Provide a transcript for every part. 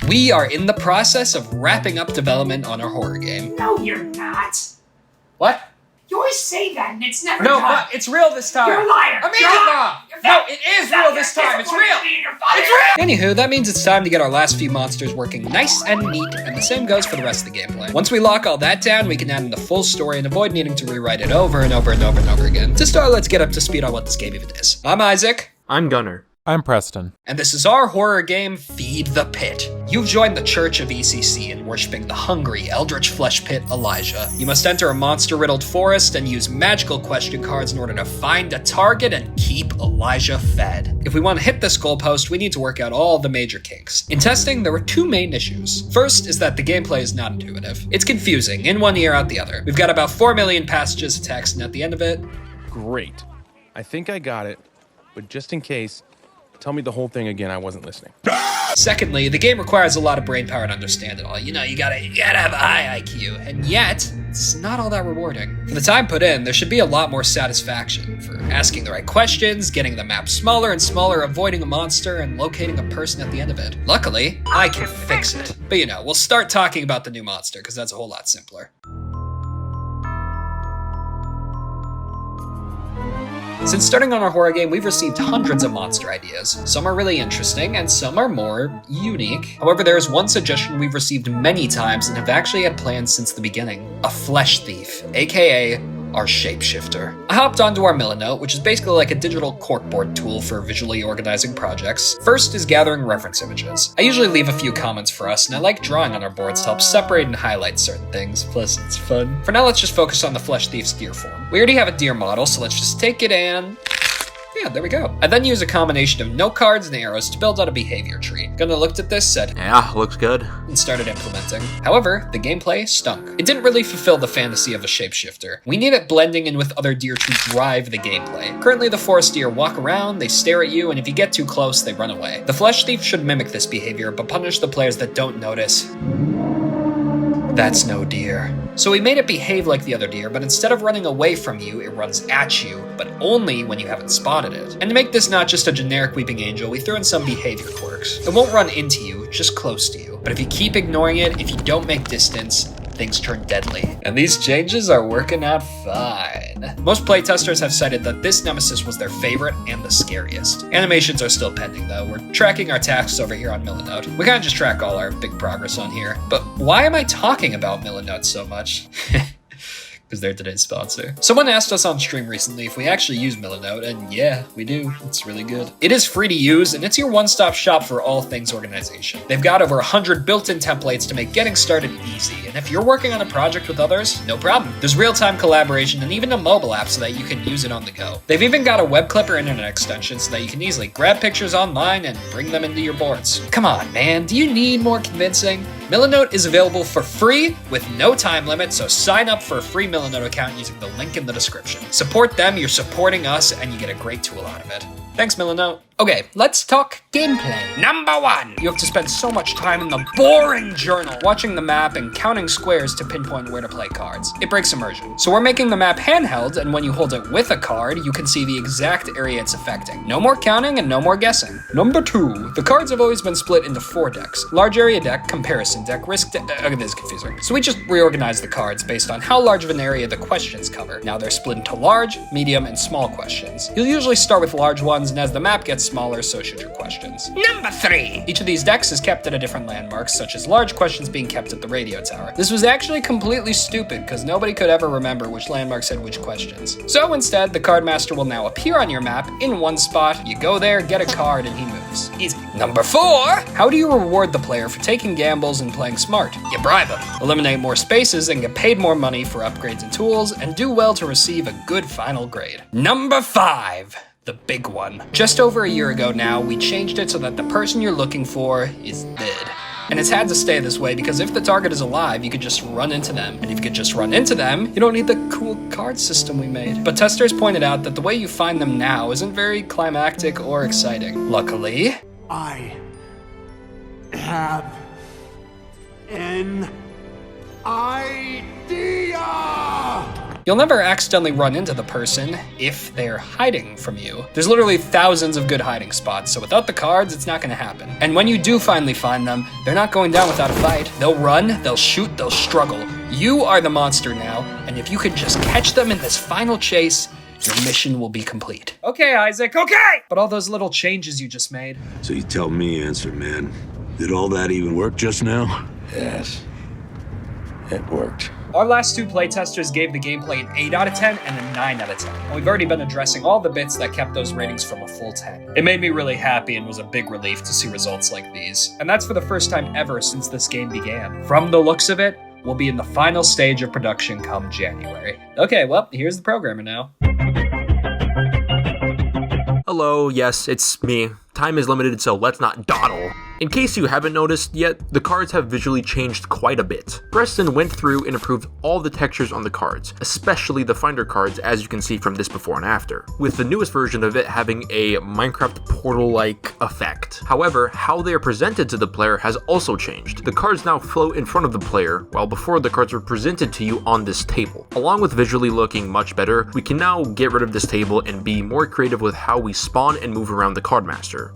We are in the process of wrapping up development on our horror game. No, you're not. What? You always say that and it's never No, done. it's real this time. You're a liar. I mean You're it, a- Mom. you're No, fat. it is You're real fat. this time. It's You're real. disappointed. You're fired. It's real. Anywho, that means it's time to get our last few monsters working nice and neat, and the same goes for the rest of the gameplay. Once we lock all that down, we can add in the full story and avoid needing to rewrite it over and over and over and over again. To start, let's get up to speed on what this game even is. I'm Isaac. I'm Gunnar. I'm Preston. And this is our horror game, Feed the Pit. You've joined the Church of ECC in worshipping the hungry, eldritch flesh pit Elijah. You must enter a monster-riddled forest and use magical question cards in order to find a target and keep Elijah fed. If we want to hit this goalpost, we need to work out all the major kinks. In testing, there were two main issues. First is that the gameplay is not intuitive. It's confusing, in one ear, out the other. We've got about 4 million passages of text, and at the end of it... Great. I think I got it, but just in case, tell me the whole thing again. I wasn't listening. Secondly, the game requires a lot of brain power to understand it all. You know, you gotta have a high IQ, and yet, it's not all that rewarding. For the time put in, there should be a lot more satisfaction for asking the right questions, getting the map smaller and smaller, avoiding a monster, and locating a person at the end of it. Luckily, I can fix it. But you know, we'll start talking about the new monster, because that's a whole lot simpler. Since starting on our horror game, we've received hundreds of monster ideas. Some are really interesting, and some are more unique. However, there is one suggestion we've received many times and have actually had plans since the beginning. A flesh thief, aka our Shapeshifter. I hopped onto our Milanote, which is basically like a digital corkboard tool for visually organizing projects. First is gathering reference images. I usually leave a few comments for us, and I like drawing on our boards to help separate and highlight certain things, plus it's fun. For now, let's just focus on the flesh thief's deer form. We already have a deer model, so let's just take it and... yeah, there we go. I then use a combination of note cards and arrows to build out a behavior tree. Gunnar looked at this, said, Yeah, looks good. and started implementing. However, the gameplay stunk. It didn't really fulfill the fantasy of a shapeshifter. We need it blending in with other deer to drive the gameplay. Currently, the forest deer walk around, they stare at you, and if you get too close, they run away. The flesh thief should mimic this behavior, but punish the players that don't notice. That's no deer. So we made it behave like the other deer, but instead of running away from you, it runs at you, but only when you haven't spotted it. And to make this not just a generic weeping angel, we threw in some behavior quirks. It won't run into you, just close to you. But if you keep ignoring it, if you don't make distance, things turn deadly. And these changes are working out fine. Most playtesters have cited that this nemesis was their favorite and the scariest. Animations are still pending though. We're tracking our tasks over here on Milanote. We kind of just track all our big progress on here. But why am I talking about Milanote so much? Because they're today's sponsor. Someone asked us on stream recently if we actually use Milanote, and yeah, we do. It's really good. It is free to use, and it's your one-stop shop for all things organization. They've got over 100 built-in templates to make getting started easy, and if you're working on a project with others, no problem. There's real-time collaboration and even a mobile app so that you can use it on the go. They've even got a web clipper internet extension so that you can easily grab pictures online and bring them into your boards. Come on, man, do you need more convincing? Milanote is available for free with no time limit, so sign up for a free Milanote account using the link in the description. Support them, you're supporting us, and you get a great tool out of it. Thanks, Milanote. Okay, let's talk gameplay. Number 1. You have to spend so much time in the boring journal watching the map and counting squares to pinpoint where to play cards. It breaks immersion. So we're making the map handheld, and when you hold it with a card, you can see the exact area it's affecting. No more counting and no more guessing. Number 2. The cards have always been split into 4 decks. Large area deck, comparison deck, risk deck. It is confusing. So we just reorganized the cards based on how large of an area the questions cover. Now they're split into large, medium, and small questions. You'll usually start with large ones, and as the map gets smaller, so should your questions. Number 3. Each of these decks is kept at a different landmark, such as large questions being kept at the radio tower. This was actually completely stupid, because nobody could ever remember which landmarks had which questions. So instead, the card master will now appear on your map in one spot, you go there, get a card, and he moves. Easy. Number 4. How do you reward the player for taking gambles and playing smart? You bribe them. Eliminate more spaces and get paid more money for upgrades and tools, and do well to receive a good final grade. Number 5. The big one. Just over a year ago now, we changed it so that the person you're looking for is dead. And it's had to stay this way because if the target is alive, you could just run into them. And if you could just run into them, you don't need the cool card system we made. But testers pointed out that the way you find them now isn't very climactic or exciting. Luckily, I have an idea! You'll never accidentally run into the person if they're hiding from you. There's literally thousands of good hiding spots, so without the cards, it's not gonna happen. And when you do finally find them, they're not going down without a fight. They'll run, they'll shoot, they'll struggle. You are the monster now, and if you could just catch them in this final chase, your mission will be complete. Okay, Isaac, okay! But all those little changes you just made. So you tell me, Answer Man, did all that even work just now? Yes, it worked. Our last two playtesters gave the gameplay an 8 out of 10 and a 9 out of 10. And we've already been addressing all the bits that kept those ratings from a full 10. It made me really happy and was a big relief to see results like these. And that's for the first time ever since this game began. From the looks of it, we'll be in the final stage of production come January. Okay, well, here's the programmer now. Hello, yes, it's me. Time is limited, so let's not dawdle. In case you haven't noticed yet, the cards have visually changed quite a bit. Preston went through and improved all the textures on the cards, especially the Finder cards, as you can see from this before and after, with the newest version of it having a Minecraft portal-like effect. However, how they are presented to the player has also changed. The cards now float in front of the player, while before the cards were presented to you on this table. Along with visually looking much better, we can now get rid of this table and be more creative with how we spawn and move around the card master.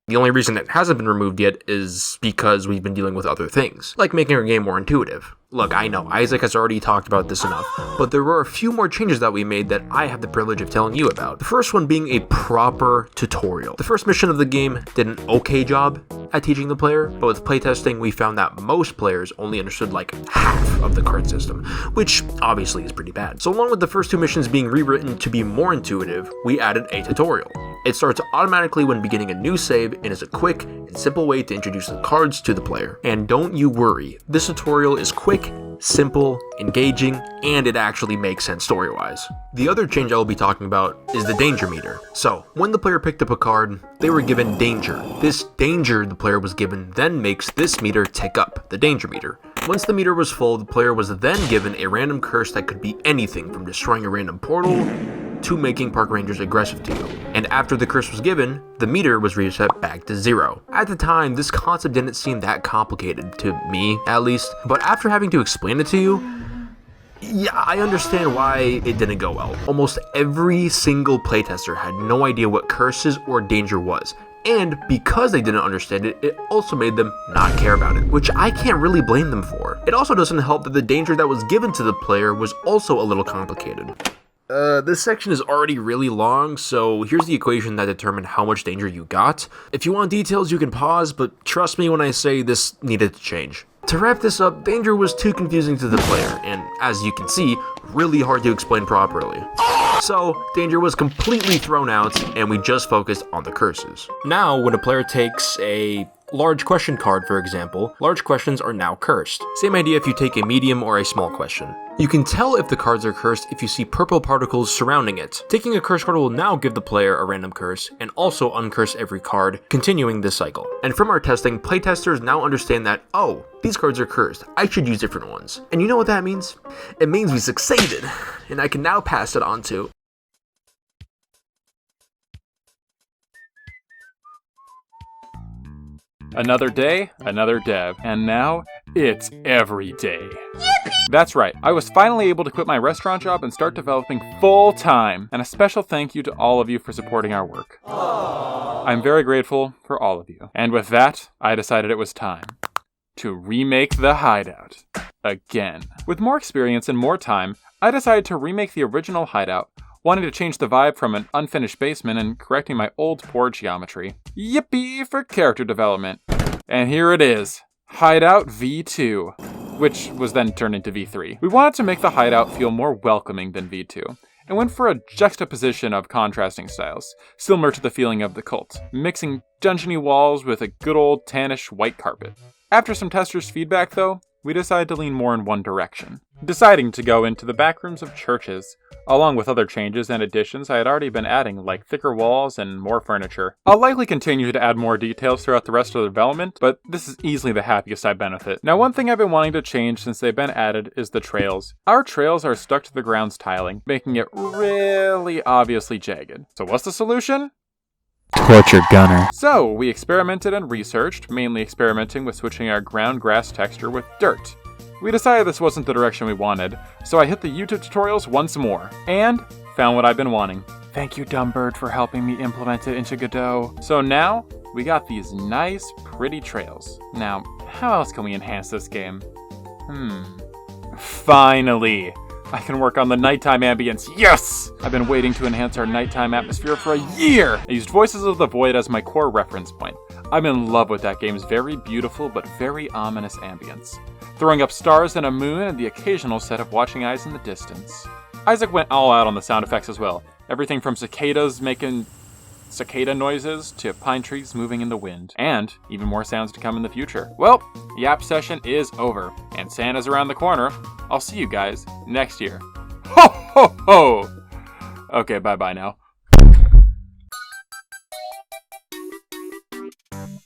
The only reason it hasn't been removed yet is because we've been dealing with other things, like making our game more intuitive. Look, I know, Isaac has already talked about this enough, but there were a few more changes that we made that I have the privilege of telling you about. The first one being a proper tutorial. The first mission of the game did an okay job at teaching the player, but with playtesting we found that most players only understood like half of the card system, which obviously is pretty bad. So along with the first two missions being rewritten to be more intuitive, we added a tutorial. It starts automatically when beginning a new save and is a quick and simple way to introduce the cards to the player. And don't you worry, this tutorial is quick, simple, engaging, and it actually makes sense story-wise. The other change I will be talking about is the danger meter. So, when the player picked up a card, they were given danger. This danger the player was given then makes this meter tick up, the danger meter. Once the meter was full, the player was then given a random curse that could be anything from destroying a random portal to making park rangers aggressive to you. And after the curse was given, the meter was reset back to 0. At the time, this concept didn't seem that complicated, to me at least, but after having to explain it to you, yeah, I understand why it didn't go well. Almost every single playtester had no idea what curses or danger was. And because they didn't understand it, it also made them not care about it, which I can't really blame them for. It also doesn't help that the danger that was given to the player was also a little complicated. This section is already really long, so here's the equation that determined how much danger you got. If you want details, you can pause, but trust me when I say this needed to change. To wrap this up, danger was too confusing to the player, and as you can see, really hard to explain properly. So, danger was completely thrown out, and we just focused on the curses. Now, when a player takes a large question card, for example, large questions are now cursed. Same idea if you take a medium or a small question. You can tell if the cards are cursed if you see purple particles surrounding it. Taking a curse card will now give the player a random curse, and also uncurse every card, continuing this cycle. And from our testing, playtesters now understand that, oh, these cards are cursed, I should use different ones. And you know what that means? It means we succeeded, and I can now pass it on to Another day, another dev, and now it's every day. Yippee! That's right, I was finally able to quit my restaurant job and start developing full-time, and a special thank you to all of you for supporting our work. Aww. I'm very grateful for all of you. And with that, I decided it was time to remake the Hideout again. With more experience and more time, I decided to remake the original Hideout, wanting to change the vibe from an unfinished basement and correcting my old poor geometry. Yippee for character development. And here it is, Hideout V2, which was then turned into V3. We wanted to make the Hideout feel more welcoming than V2, and went for a juxtaposition of contrasting styles, similar to the feeling of the cult, mixing dungeony walls with a good old tannish white carpet. After some testers' feedback though, we decided to lean more in one direction, deciding to go into the backrooms of churches, along with other changes and additions I had already been adding, like thicker walls and more furniture. I'll likely continue to add more details throughout the rest of the development, but this is easily the happiest side benefit. Now, one thing I've been wanting to change since they've been added is the trails. Our trails are stuck to the ground's tiling, making it really obviously jagged. So what's the solution? Torture Gunner. So, we experimented and researched, mainly experimenting with switching our ground grass texture with dirt. We decided this wasn't the direction we wanted, so I hit the YouTube tutorials once more, and found what I've been wanting. Thank you, Dumbbird, for helping me implement it into Godot. So now, we got these nice, pretty trails. Now, how else can we enhance this game? Finally! I can work on the nighttime ambience, yes! I've been waiting to enhance our nighttime atmosphere for a year! I used Voices of the Void as my core reference point. I'm in love with that game's very beautiful but very ominous ambience, throwing up stars and a moon and the occasional set of watching eyes in the distance. Isaac went all out on the sound effects as well. Everything from cicadas making cicada noises to pine trees moving in the wind. And even more sounds to come in the future. Well, the app session is over, and Santa's around the corner. I'll see you guys next year. Ho ho ho! Okay, bye-bye now.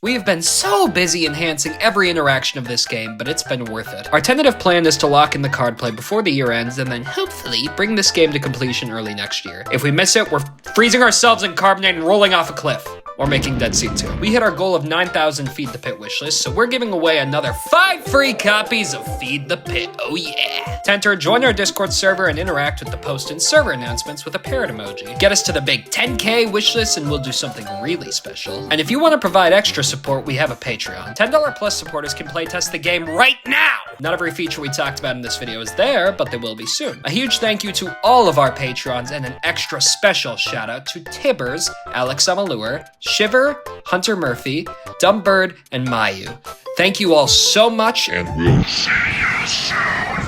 We have been so busy enhancing every interaction of this game, but it's been worth it. Our tentative plan is to lock in the card play before the year ends, and then hopefully bring this game to completion early next year. If we miss it, we're freezing ourselves in carbonate and rolling off a cliff. Or making Dead Sea 2. We hit our goal of 9,000 Feed the Pit wishlist, so we're giving away another 5 free copies of Feed the Pit. Oh yeah! To enter, join our Discord server and interact with the post and server announcements with a parrot emoji. Get us to the big 10K wishlist and we'll do something really special. And if you want to provide extra support, we have a Patreon. $10 plus supporters can playtest the game right now! Not every feature we talked about in this video is there, but they will be soon. A huge thank you to all of our patrons and an extra special shout out to Tibbers, Alex Amalur, Shiverr, Hunter Murphy, Dumbbird, and Mayu. Thank you all so much, and we'll see you soon.